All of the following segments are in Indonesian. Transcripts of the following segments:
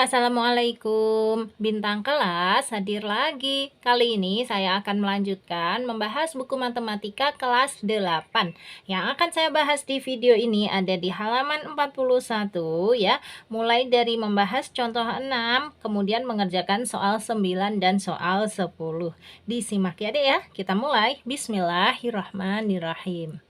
Assalamualaikum, bintang kelas hadir lagi. Kali ini saya akan melanjutkan membahas buku matematika kelas 8. Yang akan saya bahas di video ini ada di halaman 41 ya. Mulai dari membahas contoh 6, kemudian mengerjakan soal 9 dan soal 10. Disimak ya Dek ya. Kita mulai. Bismillahirrahmanirrahim.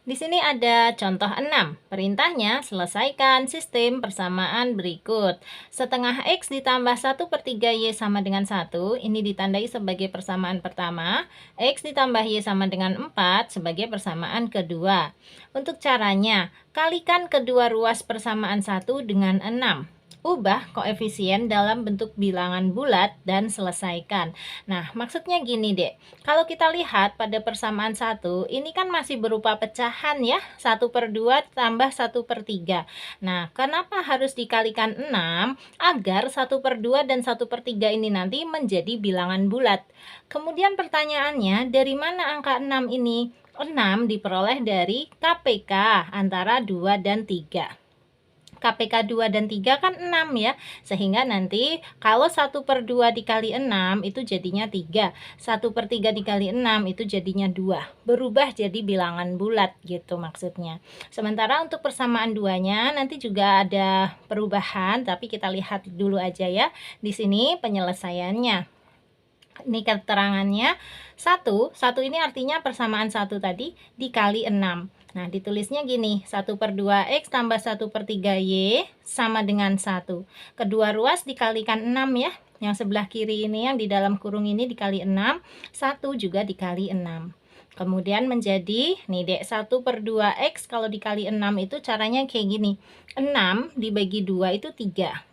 Di sini ada contoh 6. Perintahnya, selesaikan sistem persamaan berikut. Setengah X ditambah 1/3 Y sama dengan 1. Ini ditandai sebagai persamaan pertama. X ditambah Y sama dengan 4 sebagai persamaan kedua. Untuk caranya, kalikan kedua ruas persamaan 1 dengan 6. Ubah koefisien dalam bentuk bilangan bulat dan selesaikan. Nah, maksudnya gini dek. Kalau kita lihat pada persamaan 1, ini kan masih berupa pecahan ya. 1/2 tambah 1/3. Nah, kenapa harus dikalikan 6? Agar 1/2 dan 1/3 ini nanti menjadi bilangan bulat. Kemudian pertanyaannya, dari mana angka 6 ini? 6 diperoleh dari KPK antara 2 dan 3. KPK 2 dan 3 kan 6 ya. Sehingga nanti kalau 1/2 dikali 6 itu jadinya 3. 1/3 dikali 6 itu jadinya 2. Berubah jadi bilangan bulat gitu maksudnya. Sementara untuk persamaan 2-nya nanti juga ada perubahan, tapi kita lihat dulu aja ya. Di sini penyelesaiannya. Ini keterangannya 1 ini artinya persamaan 1 tadi dikali 6. Nah, ditulisnya gini, 1/2X tambah 1/3Y sama dengan 1. Kedua ruas dikalikan 6 ya. Yang sebelah kiri ini yang di dalam kurung ini dikali 6, 1 juga dikali 6. Kemudian menjadi, nih dek, 1/2X kalau dikali 6 itu caranya kayak gini. 6 dibagi 2 itu 3.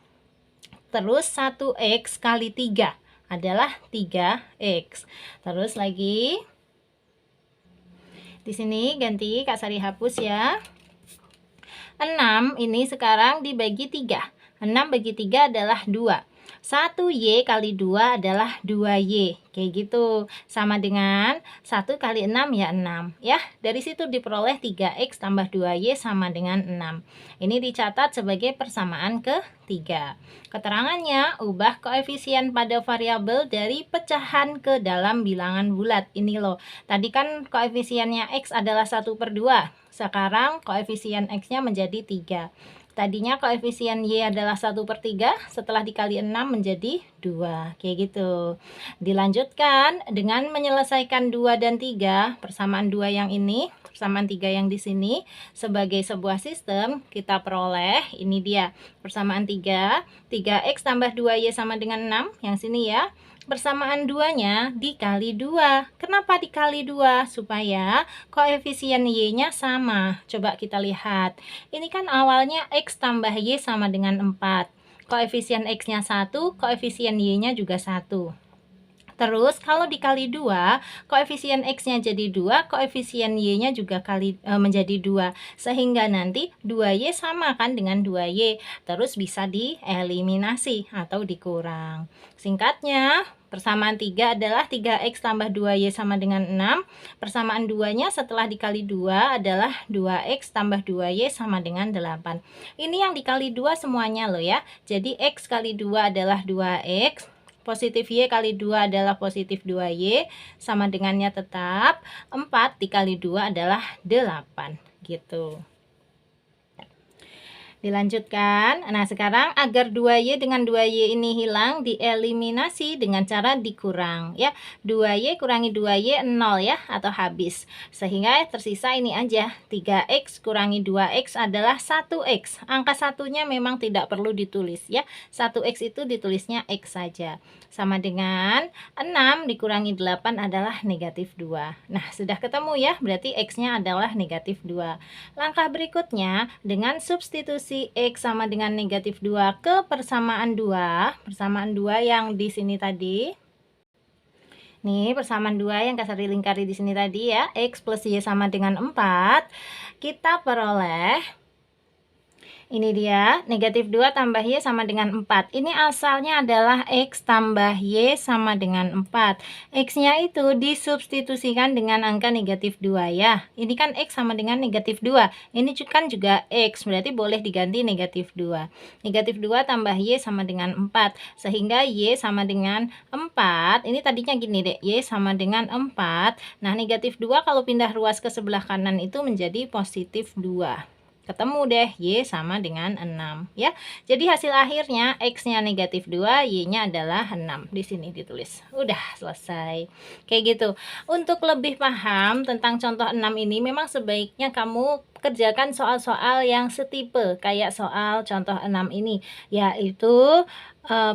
Terus 1X kali 3 adalah 3X. Terus lagi di sini ganti Kak Sari hapus ya. 6 ini sekarang dibagi 3. 6 bagi 3 adalah 2. 1Y kali 2 adalah 2Y. Kayak gitu. Sama dengan 1 kali 6 ya 6. Ya, dari situ diperoleh 3X tambah 2Y sama dengan 6. Ini dicatat sebagai persamaan ketiga. Keterangannya, ubah koefisien pada variabel dari pecahan ke dalam bilangan bulat. Ini loh. Tadi kan koefisiennya X adalah 1/2. Sekarang koefisien X-nya menjadi 3. Tadinya koefisien Y adalah 1/3, setelah dikali 6 menjadi 2. Kayak gitu. Dilanjutkan dengan menyelesaikan 2 dan 3, persamaan 2 yang ini, persamaan 3 yang di sini, sebagai sebuah sistem, kita peroleh, ini dia, persamaan 3, 3X tambah 2Y sama dengan 6, yang sini ya. Persamaan 2-nya dikali 2. Kenapa dikali 2? Supaya koefisien Y-nya sama. Coba kita lihat. Ini kan awalnya X tambah Y sama dengan 4. Koefisien X-nya 1, koefisien Y-nya juga 1. Terus kalau dikali 2, koefisien X-nya jadi 2, koefisien Y-nya juga menjadi 2. Sehingga nanti 2Y sama kan dengan 2Y. Terus bisa dieliminasi atau dikurang. Singkatnya, persamaan 3 adalah 3X tambah 2Y sama dengan 6. Persamaan 2-nya setelah dikali 2 adalah 2X tambah 2Y sama dengan 8. Ini yang dikali 2 semuanya loh ya. Jadi X kali 2 adalah 2X. Positif Y kali 2 adalah positif 2Y, sama dengannya tetap 4 dikali 2 adalah 8 gitu. Dilanjutkan. Nah, sekarang agar 2Y dengan 2Y ini hilang, dieliminasi dengan cara dikurang ya. 2Y kurangi 2Y 0 ya, atau habis. Sehingga tersisa ini aja, 3X kurangi 2X adalah 1X. Angka satunya memang tidak perlu ditulis ya. 1X itu ditulisnya X saja. Sama dengan 6 dikurangi 8 adalah negatif 2. Nah, sudah ketemu ya, berarti X-nya adalah negatif 2. Langkah berikutnya, dengan substitusi X sama dengan negatif 2 ke persamaan 2. Persamaan 2 yang di sini tadi. Nih, persamaan 2 yang Kak Sari lingkari di sini tadi ya. X plus Y sama dengan 4. Kita peroleh Ini dia, negatif 2 tambah Y sama dengan 4. Ini asalnya adalah X tambah Y sama dengan 4. X-nya itu disubstitusikan dengan angka negatif 2 ya. Ini kan X sama dengan negatif 2. Ini kan juga X, berarti boleh diganti negatif 2. Negatif 2 tambah Y sama dengan 4. Sehingga Y sama dengan 4. Ini tadinya gini deh, Y sama dengan 4. Nah, negatif 2 kalau pindah ruas ke sebelah kanan itu menjadi positif 2. Ketemu deh Y sama dengan 6 ya. Jadi hasil akhirnya X-nya negatif 2, Y-nya adalah 6. Di sini ditulis. Udah selesai. Kayak gitu. Untuk lebih paham tentang contoh 6 ini, memang sebaiknya kamu kerjakan soal-soal yang setipe kayak soal contoh 6 ini, yaitu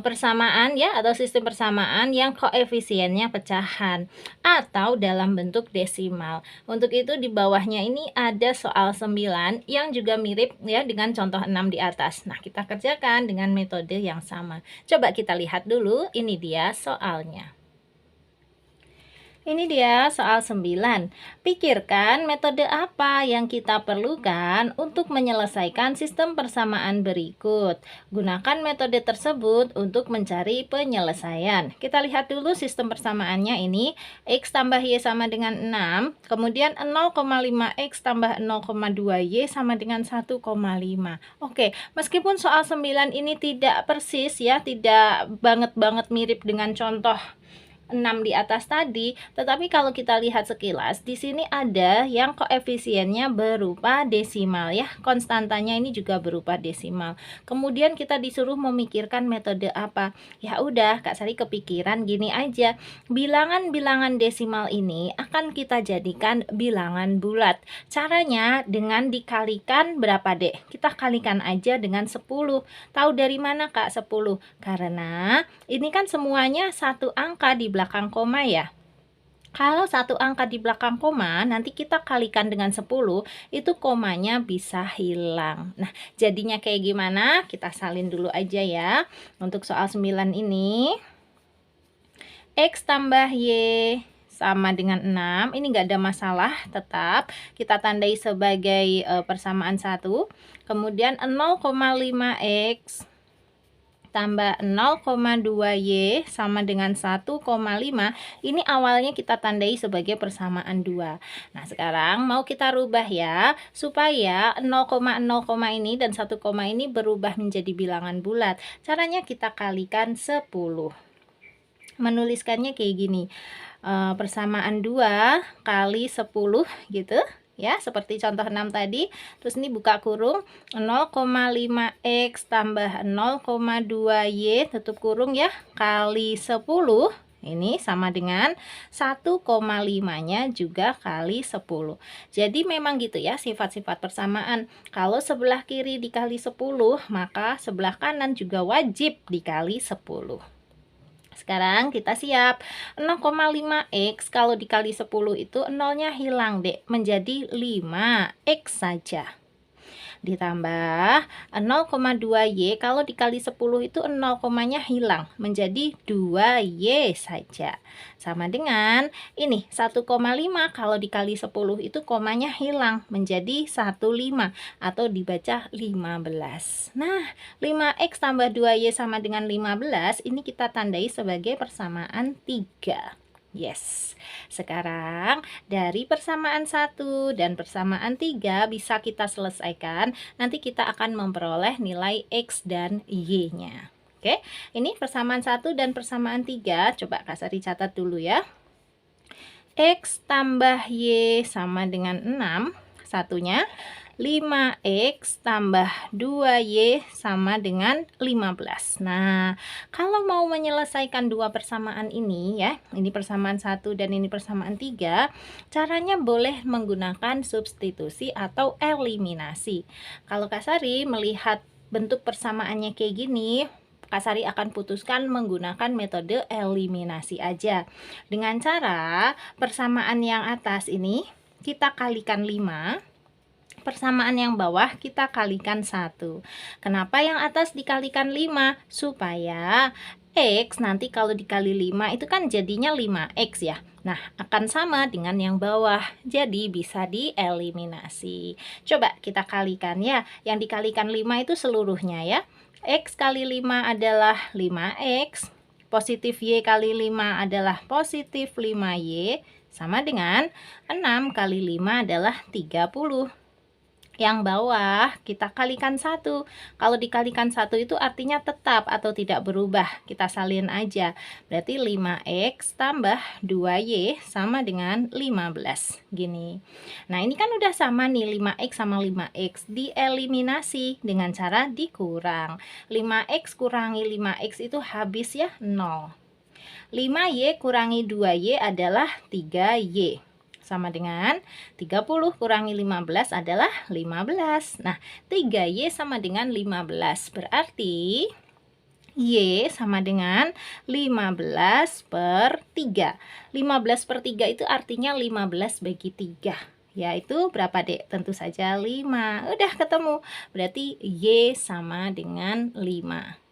persamaan ya, atau sistem persamaan yang koefisiennya pecahan atau dalam bentuk desimal. Untuk itu di bawahnya ini ada soal 9 yang juga mirip ya dengan contoh 6 di atas. Nah, kita kerjakan dengan metode yang sama. Coba kita lihat dulu, ini dia soalnya. Ini dia soal 9. Pikirkan metode apa yang kita perlukan untuk menyelesaikan sistem persamaan berikut. Gunakan metode tersebut untuk mencari penyelesaian. Kita lihat dulu sistem persamaannya ini. X tambah Y sama dengan 6. Kemudian 0,5X tambah 0,2Y sama dengan 1,5. Oke, meskipun soal 9 ini tidak persis ya, tidak banget mirip dengan contoh 6 di atas tadi, tetapi kalau kita lihat sekilas, di sini ada yang koefisiennya berupa desimal ya, konstantanya ini juga berupa desimal. Kemudian kita disuruh memikirkan metode apa? Ya udah, Kak Sari kepikiran gini aja, bilangan-bilangan desimal ini akan kita jadikan bilangan bulat. Caranya dengan dikalikan berapa dek? Kita kalikan aja dengan 10. Tahu dari mana Kak 10? Karena ini kan semuanya satu angka di belakang koma ya. Kalau satu angka di belakang koma, nanti kita kalikan dengan 10, itu komanya bisa hilang. Nah, jadinya kayak gimana? Kita salin dulu aja ya. Untuk soal 9 ini, X tambah Y sama dengan 6, ini enggak ada masalah, tetap kita tandai sebagai persamaan 1. Kemudian 0,5X tambah 0,2Y sama dengan 1,5, ini awalnya kita tandai sebagai persamaan 2. Nah, sekarang mau kita rubah ya, supaya 0,0, ini dan 1, ini berubah menjadi bilangan bulat. Caranya kita kalikan 10. Menuliskannya kayak gini, persamaan 2 kali 10 gitu ya, seperti contoh 6 tadi. Terus ini buka kurung, 0,5X tambah 0,2Y tutup kurung ya, kali 10, ini sama dengan 1,5-nya juga kali 10. Jadi memang gitu ya sifat-sifat persamaan. Kalau sebelah kiri dikali 10, maka sebelah kanan juga wajib dikali 10. Sekarang kita siap. 0,5X kalau dikali 10 itu 0-nya hilang dek, menjadi 5X saja. Ditambah 0,2Y kalau dikali 10 itu 0,nya hilang, menjadi 2Y saja. Sama dengan ini 1,5 kalau dikali 10 itu komanya hilang, menjadi 15 atau dibaca 15. Nah, 5X tambah 2Y sama dengan 15, ini kita tandai sebagai persamaan 3. Yes, sekarang dari persamaan 1 dan persamaan 3 bisa kita selesaikan. Nanti kita akan memperoleh nilai X dan Y-nya. Oke, ini persamaan 1 dan persamaan 3. Coba Kak Sari catat dulu ya. X tambah Y sama dengan 6. Satunya 5X tambah 2Y sama dengan 15. Nah, kalau mau menyelesaikan dua persamaan ini ya, ini persamaan 1 dan ini persamaan 3, caranya boleh menggunakan substitusi atau eliminasi. Kalau Kak Sari melihat bentuk persamaannya kayak gini, Kak Sari akan putuskan menggunakan metode eliminasi aja. Dengan cara persamaan yang atas ini kita kalikan 5. Persamaan yang bawah kita kalikan 1. Kenapa yang atas dikalikan 5? Supaya X nanti kalau dikali 5 itu kan jadinya 5X ya. Nah, akan sama dengan yang bawah. Jadi bisa dieliminasi. Coba kita kalikan ya. Yang dikalikan 5 itu seluruhnya ya. X kali 5 adalah 5X. Positif Y kali 5 adalah positif 5Y. Sama dengan 6 kali 5 adalah 30. Yang bawah kita kalikan 1. Kalau dikalikan 1 itu artinya tetap atau tidak berubah. Kita salin aja. Berarti 5X tambah 2Y sama dengan 15. Gini. Nah, ini kan udah sama nih, 5X sama 5X. Dieliminasi dengan cara dikurang. 5X kurangi 5X itu habis ya, 0. 5Y kurangi 2Y adalah 3Y. Sama dengan 30 kurangi 15 adalah 15. Nah, 3Y sama dengan 15. Berarti Y sama dengan 15 per 3. 15 per 3 itu artinya 15 bagi 3. Yaitu berapa, Dek? Tentu saja 5. Udah ketemu. Berarti Y sama dengan 5.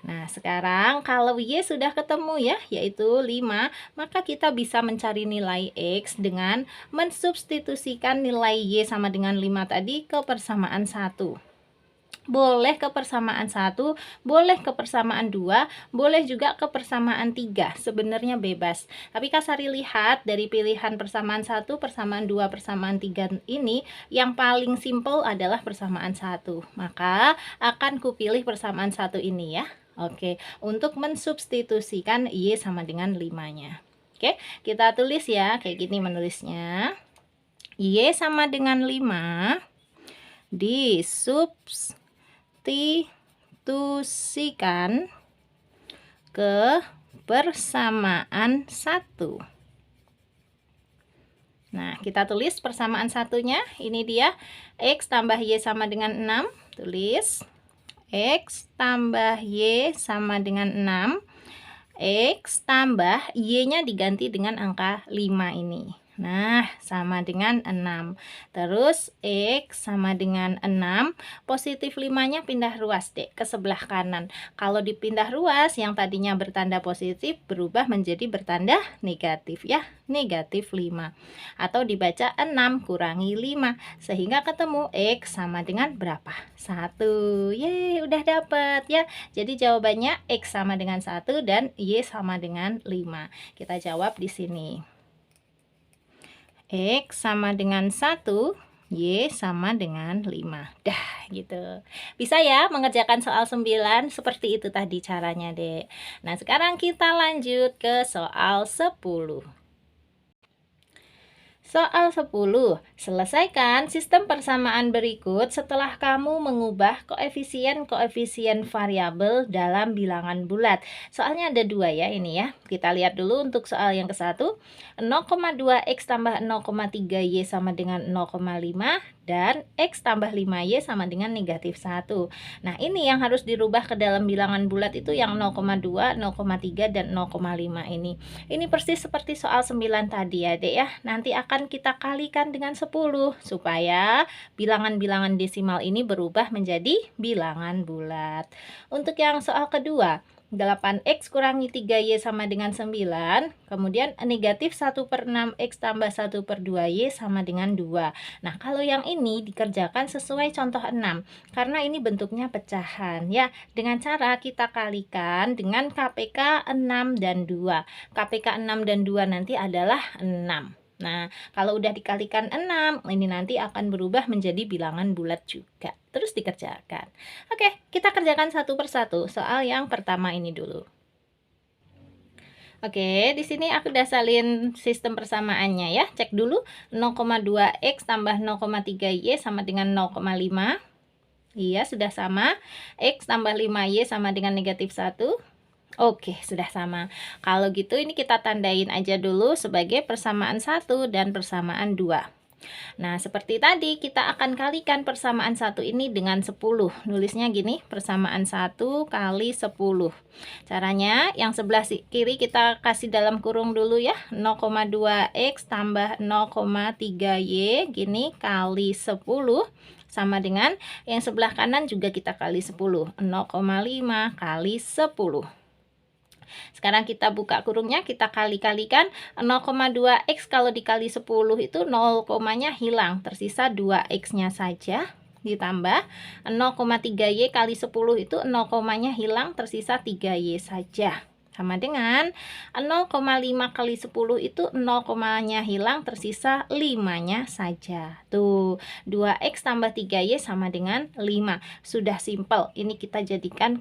Nah, sekarang kalau Y sudah ketemu ya, yaitu 5, maka kita bisa mencari nilai X dengan mensubstitusikan nilai Y sama dengan 5 tadi ke persamaan 1. Boleh ke persamaan 1, boleh ke persamaan 2, boleh juga ke persamaan 3. Sebenarnya bebas. Tapi Kak Sari lihat dari pilihan persamaan 1, persamaan 2, persamaan 3 ini, yang paling simple adalah persamaan 1. Maka akan kupilih persamaan 1 ini ya. Oke, untuk mensubstitusikan Y sama dengan 5-nya. Oke, kita tulis ya, kayak gini menulisnya. Y sama dengan 5 disubstitusikan ke persamaan 1. Nah, kita tulis persamaan satunya. Ini dia, X tambah Y sama dengan 6. Tulis X tambah Y sama dengan 6. X tambah Y-nya diganti dengan angka 5 ini. Nah, sama dengan 6. Terus X sama dengan 6. Positif 5-nya pindah ruas, Dek, ke sebelah kanan. Kalau dipindah ruas, yang tadinya bertanda positif berubah menjadi bertanda negatif ya. Negatif 5. Atau dibaca 6 kurangi 5. Sehingga ketemu X sama dengan berapa? 1. Yeay, udah dapet ya. Jadi jawabannya X sama dengan 1 dan Y sama dengan 5. Kita jawab di sini. X sama dengan 1, Y sama dengan 5. Dah gitu. Bisa ya mengerjakan soal 9 seperti itu tadi caranya, Dek. Nah, sekarang kita lanjut ke soal 10. Soal 10. Selesaikan sistem persamaan berikut setelah kamu mengubah koefisien-koefisien variabel dalam bilangan bulat. Soalnya ada 2 ya ini ya. Kita lihat dulu untuk soal yang ke-1. 0,2X tambah 0,3Y sama dengan 0,5 dan X tambah 5Y sama dengan negatif 1. Nah, ini yang harus dirubah ke dalam bilangan bulat itu yang 0,2, 0,3, dan 0,5 ini. Ini persis seperti soal 9 tadi ya, Dek ya. Nanti akan kita kalikan dengan 10 supaya bilangan-bilangan desimal ini berubah menjadi bilangan bulat. Untuk yang soal kedua, 8X kurangi 3Y sama dengan 9. Kemudian negatif 1/6X tambah 1/2Y sama dengan 2. Nah, kalau yang ini dikerjakan sesuai contoh 6. Karena ini bentuknya pecahan ya. Dengan cara kita kalikan dengan KPK 6 dan 2. KPK 6 dan 2 nanti adalah 6. Nah, kalau udah dikalikan 6, ini nanti akan berubah menjadi bilangan bulat juga. Terus dikerjakan. Oke, kita kerjakan satu persatu. Soal yang pertama ini dulu. Oke, di sini aku udah salin sistem persamaannya ya. Cek dulu 0,2X tambah 0,3Y sama dengan 0,5. Iya, sudah sama. X tambah 5Y sama dengan negatif 1. Oke, sudah sama. Kalau gitu ini kita tandain aja dulu sebagai persamaan 1 dan persamaan 2. Nah, seperti tadi kita akan kalikan persamaan 1 ini dengan 10. Nulisnya gini, persamaan 1 kali 10. Caranya yang sebelah kiri kita kasih dalam kurung dulu ya. 0,2X tambah 0,3Y gini kali 10 sama dengan yang sebelah kanan juga kita kali 10. 0,5 kali 10. Sekarang kita buka kurungnya, kita kali-kalikan. 0,2x kalau dikali 10 itu 0, nya hilang, tersisa 2x-nya saja. Ditambah 0,3y kali 10 itu 0, nya hilang, tersisa 3y saja. Sama dengan 0,5 kali 10 itu 0, nya hilang, tersisa 5-nya saja. Tuh, 2x tambah 3y sama dengan 5. Sudah simpel. Ini kita jadikan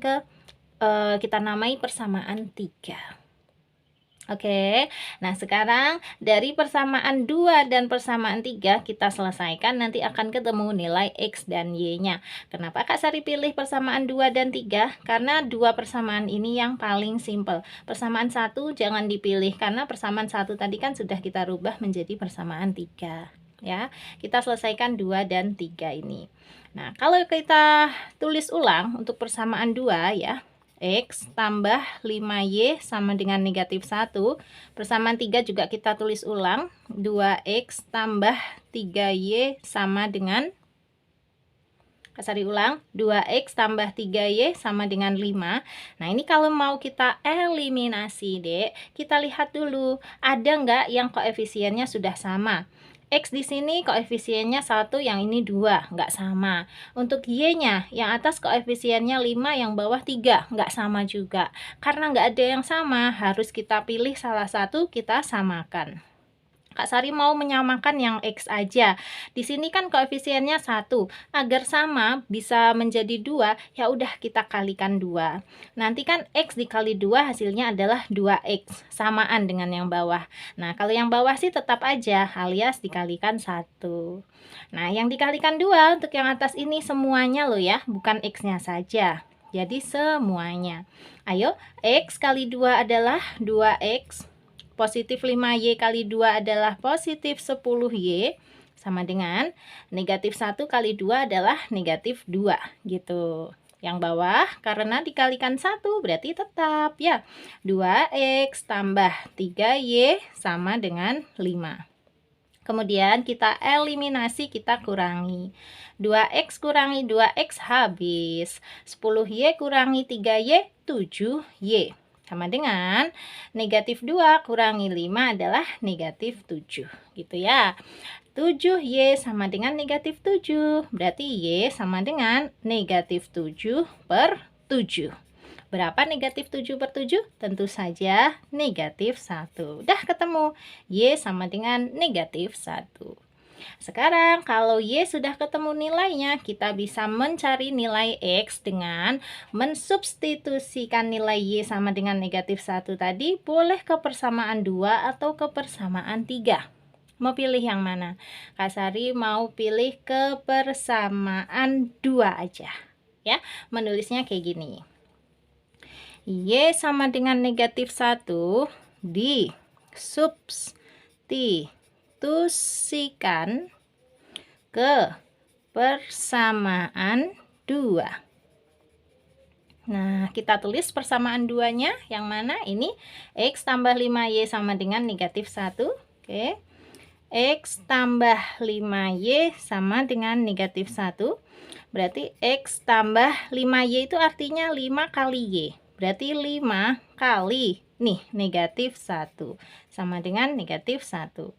kita namai persamaan 3. Oke, nah sekarang dari persamaan 2 dan persamaan 3 kita selesaikan, nanti akan ketemu nilai X dan Y-nya. Kenapa Kak Sari pilih persamaan 2 dan 3? Karena dua persamaan ini yang paling simpel. Persamaan 1 jangan dipilih, karena persamaan 1 tadi kan sudah kita rubah menjadi persamaan 3. Ya, kita selesaikan 2 dan 3 ini. Nah, kalau kita tulis ulang untuk persamaan 2 ya, X tambah 5Y sama dengan negatif 1. Persamaan 3 juga kita tulis ulang. 2X tambah 3Y sama dengan, Kasari ulang, 2X tambah 3Y sama dengan 5. Nah, ini kalau mau kita eliminasi, Dek, kita lihat dulu, ada nggak yang koefisiennya sudah sama? X di sini koefisiennya 1, yang ini 2, nggak sama. Untuk Y-nya, yang atas koefisiennya 5, yang bawah 3, nggak sama juga. Karena nggak ada yang sama, harus kita pilih salah satu, kita samakan. Kak Sari mau menyamakan yang X aja. Di sini kan koefisiennya 1. Agar sama bisa menjadi 2, ya udah kita kalikan 2. Nanti kan X dikali 2 hasilnya adalah 2X. Samaan dengan yang bawah. Nah, kalau yang bawah sih tetap aja alias dikalikan 1. Nah, yang dikalikan 2 untuk yang atas ini semuanya loh ya, bukan X-nya saja. Jadi semuanya. Ayo, X kali 2 adalah 2X. Positif 5Y kali 2 adalah positif 10Y, sama dengan negatif 1 kali 2 adalah negatif 2 gitu. Yang bawah karena dikalikan 1 berarti tetap ya, 2X tambah 3Y sama dengan 5. Kemudian kita eliminasi, kita kurangi. 2X kurangi 2X habis. 10Y kurangi 3Y, 7Y. Sama dengan negatif 2 kurangi 5 adalah negatif 7. Gitu ya. 7Y sama dengan negatif 7. Berarti Y sama dengan negatif 7 per 7. Berapa negatif 7 per 7? Tentu saja negatif 1. Udah ketemu. Y sama dengan negatif 1. Sekarang kalau Y sudah ketemu nilainya, kita bisa mencari nilai X dengan mensubstitusikan nilai Y sama dengan negatif 1 tadi, boleh ke persamaan 2 atau ke persamaan 3. Mau pilih yang mana? Kak Sari mau pilih ke persamaan 2 aja. Ya, menulisnya kayak gini. Y sama dengan negatif 1 disubstitusikan ke persamaan 2. Nah, kita tulis persamaan 2-nya yang mana? Ini X tambah 5Y sama dengan negatif 1. Oke. X tambah 5Y sama dengan negatif 1. Berarti X tambah 5Y itu artinya 5 kali Y. Berarti 5 kali nih negatif 1 sama dengan negatif 1.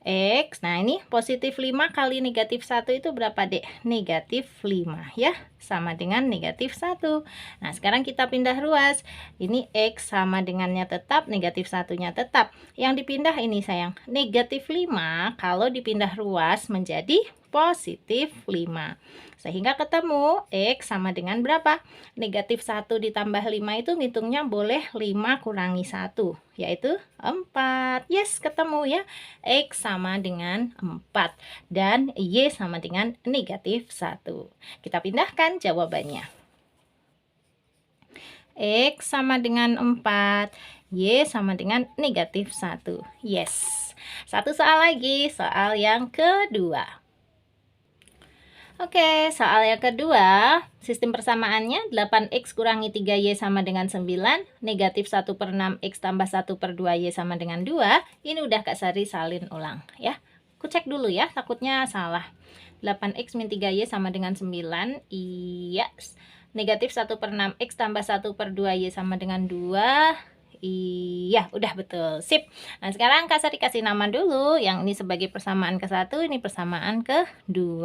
X, nah ini positif 5 kali negatif 1 itu berapa, Dek? Negatif 5 ya, sama dengan negatif 1. Nah, sekarang kita pindah ruas. Ini X sama dengannya tetap, negatif 1-nya tetap. Yang dipindah ini sayang, negatif 5 kalau dipindah ruas menjadi positif 5. Sehingga ketemu X sama dengan berapa? Negatif 1 ditambah 5 itu ngitungnya boleh 5 kurangi 1, yaitu 4. Yes, ketemu ya. X sama dengan 4. Dan Y sama dengan negatif 1. Kita pindahkan jawabannya. X sama dengan 4. Y sama dengan negatif 1. Yes. Satu soal lagi, soal yang kedua. Oke, soal yang kedua, sistem persamaannya 8X kurangi 3Y sama dengan 9, negatif 1 per 6X tambah 1 per 2Y sama dengan 2. Ini udah Kak Sari salin ulang ya. Aku cek dulu ya, takutnya salah. 8X min 3Y sama dengan 9, iya. Negatif 1 per 6X tambah 1 per 2Y sama dengan 2. Iya, udah betul. Sip. Nah, sekarang Kak Sari kasih nama dulu. Yang ini sebagai persamaan ke-1, ini persamaan ke-2.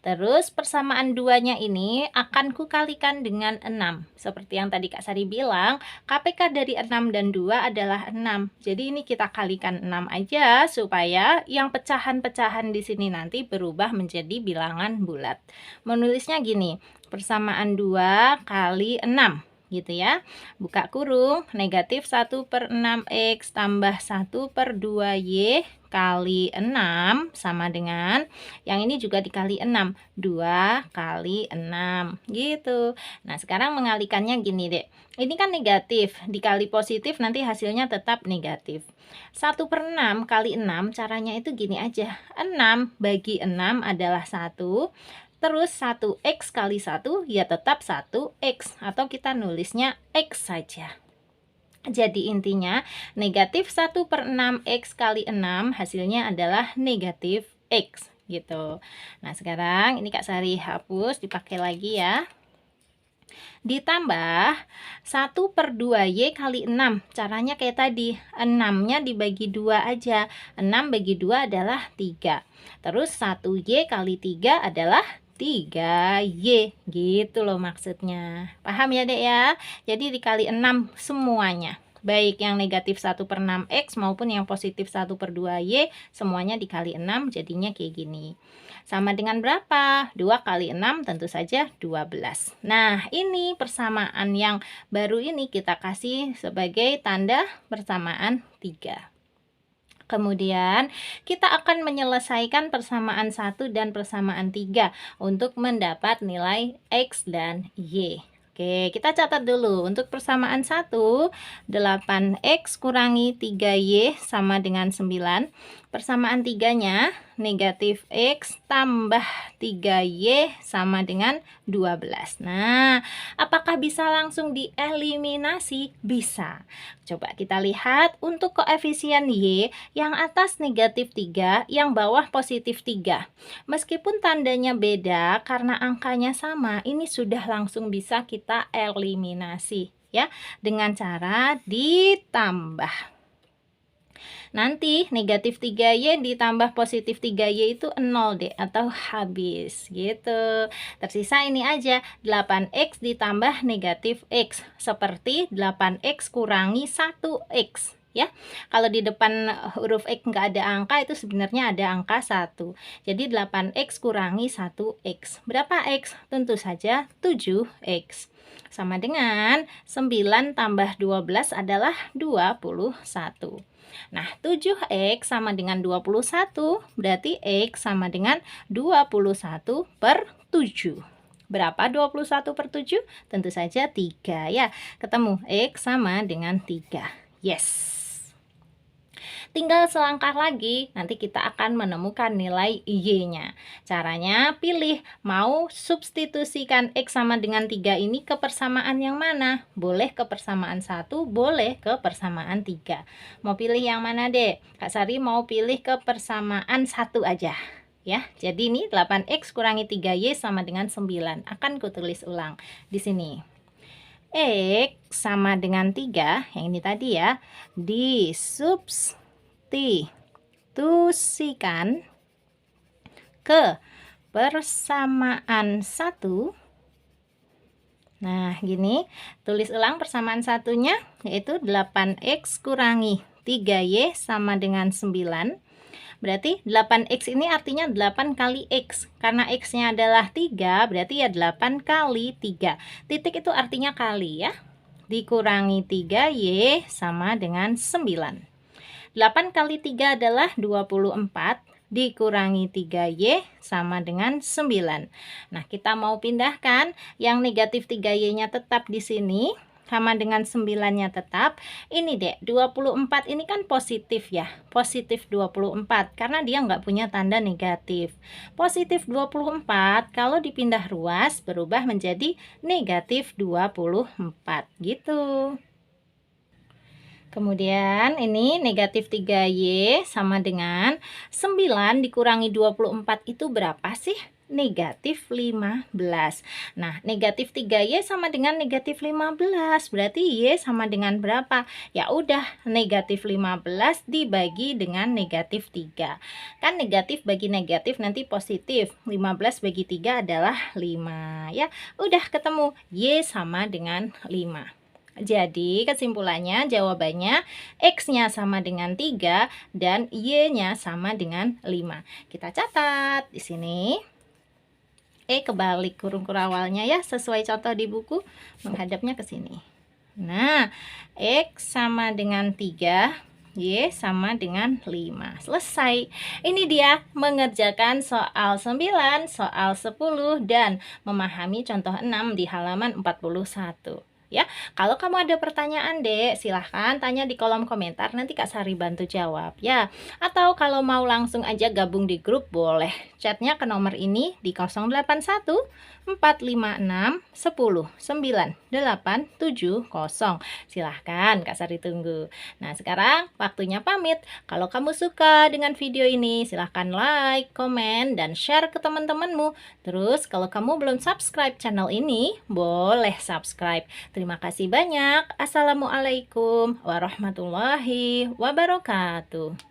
Terus persamaan 2-nya ini akan kukalikan dengan 6. Seperti yang tadi Kak Sari bilang, KPK dari 6 dan 2 adalah 6. Jadi ini kita kalikan 6 aja supaya yang pecahan-pecahan di sini nanti berubah menjadi bilangan bulat. Menulisnya gini, persamaan 2 kali 6. Gitu ya, buka kurung, negatif 1/6x tambah 1/2y kali 6 sama dengan yang ini juga dikali 6, 2 kali 6 gitu. Nah, sekarang mengalikannya gini dek, ini kan negatif, dikali positif nanti hasilnya tetap negatif. 1/6 kali 6 caranya itu gini aja, 6 bagi 6 adalah 1. Terus 1x kali 1 ya tetap 1x, atau kita nulisnya x saja. Jadi intinya negatif 1/6x kali 6 hasilnya adalah negatif x gitu. Nah, sekarang ini Kak Sari hapus, dipakai lagi ya. Ditambah 1/2y kali 6. Caranya kayak tadi, 6-nya dibagi 2 aja. 6 bagi 2 adalah 3. Terus 1y kali 3 adalah 3y, gitu loh maksudnya. Paham ya dek ya? Jadi dikali 6 semuanya, baik yang negatif 1/6x maupun yang positif 1/2y, semuanya dikali 6 jadinya kayak gini. Sama dengan berapa? 2 kali 6 tentu saja 12. Nah, ini persamaan yang baru ini kita kasih sebagai tanda persamaan 3. Kemudian kita akan menyelesaikan persamaan 1 dan persamaan 3 untuk mendapat nilai X dan Y. Oke, kita catat dulu. Untuk persamaan 1, 8X kurangi 3Y sama dengan 9. Persamaan 3-nya, negatif X tambah 3Y sama dengan 12. Nah, apakah bisa langsung dieliminasi? Bisa. Coba kita lihat untuk koefisien Y, yang atas negatif 3, yang bawah positif 3. Meskipun tandanya beda, karena angkanya sama, ini sudah langsung bisa kita eliminasi ya, dengan cara ditambah. Nanti negatif 3y ditambah positif 3y itu 0 deh, atau habis gitu. Tersisa ini aja, 8x ditambah negatif x, seperti 8x kurangi 1x ya. Kalau di depan huruf X nggak ada angka, itu sebenarnya ada angka 1. Jadi 8x kurangi 1x. Berapa X? Tentu saja 7x. Sama dengan 9 tambah 12 adalah 21. Nah, 7x sama dengan 21, berarti X sama dengan 21/7. Berapa 21/7? Tentu saja 3 ya. Ketemu X sama dengan 3. Yes. Tinggal selangkah lagi, nanti kita akan menemukan nilai Y-nya. Caranya pilih, mau substitusikan X sama dengan 3 ini ke persamaan yang mana? Boleh ke persamaan 1, boleh ke persamaan 3. Mau pilih yang mana dek? Kak Sari mau pilih ke persamaan 1 aja. Ya, jadi ini 8x kurangi 3y sama dengan 9. Akan kutulis ulang di sini. X sama dengan 3, yang ini tadi ya, disubstitusikan ke persamaan 1. Nah, gini, tulis ulang persamaan satunya, yaitu 8x kurangi 3y sama dengan 9. Berarti 8x ini artinya 8 kali x. Karena x-nya adalah 3, berarti ya 8 kali 3. Titik itu artinya kali ya. Dikurangi 3y sama dengan 9. 8 kali 3 adalah 24, dikurangi 3y sama dengan 9. Nah, kita mau pindahkan yang negatif 3y-nya tetap di sini, sama dengan 9-nya tetap. Ini dek, 24 ini kan positif ya, positif 24, karena dia nggak punya tanda negatif. Positif 24, kalau dipindah ruas, berubah menjadi negatif 24, gitu. Kemudian ini negatif 3y sama dengan 9 dikurangi 24 itu berapa sih? negatif 15. Nah, negatif 3Y sama dengan negatif 15. Berarti Y sama dengan berapa? Ya udah, negatif 15 dibagi dengan negatif 3. Kan negatif bagi negatif nanti positif. 15 bagi 3 adalah 5 ya. Udah ketemu, Y sama dengan 5. Jadi kesimpulannya jawabannya X-nya sama dengan 3 dan Y-nya sama dengan 5. Kita catat di sini. Kebalik kurung kurawalnya ya, sesuai contoh di buku, menghadapnya ke sini. Nah, X sama dengan 3, Y sama dengan 5. Selesai. Ini dia mengerjakan soal 9, soal 10, dan memahami contoh 6 di halaman 41. Ya, kalau kamu ada pertanyaan, Dek, silahkan tanya di kolom komentar, nanti Kak Sari bantu jawab ya. Atau kalau mau langsung aja gabung di grup, boleh chatnya ke nomor ini di 081 456 10 9870. Silahkan Kak Sari tunggu. Nah, sekarang waktunya pamit. Kalau kamu suka dengan video ini, silahkan like, komen, dan share ke teman-temanmu. Terus kalau kamu belum subscribe channel ini, boleh subscribe. Terima kasih banyak. Assalamualaikum warahmatullahi wabarakatuh.